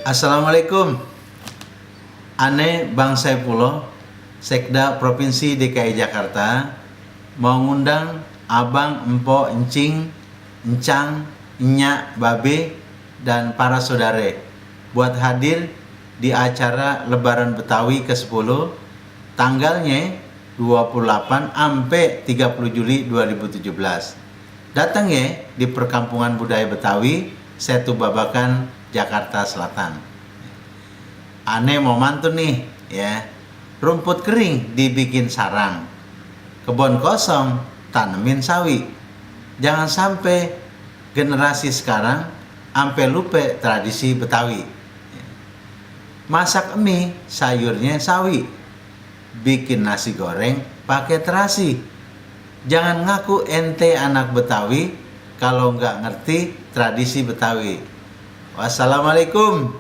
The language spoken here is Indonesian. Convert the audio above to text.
Assalamualaikum. Ane Bang Saifullah, Sekda Provinsi DKI Jakarta, mau ngundang abang, empo, encing, encang, enyak, babe, dan para saudare buat hadir di acara Lebaran Betawi ke-10 tanggalnya 28 sampai 30 Juli 2017. Datang ya di Perkampungan Budaya Betawi, Setu Babakan, Jakarta Selatan. Ane mau mantun nih ya. Rumput kering dibikin sarang, kebun kosong tanemin sawi. Jangan sampai generasi sekarang sampai lupa tradisi Betawi. Masak mie sayurnya sawi, bikin nasi goreng pakai terasi. Jangan ngaku ente anak Betawi kalau nggak ngerti tradisi Betawi. Wassalamualaikum.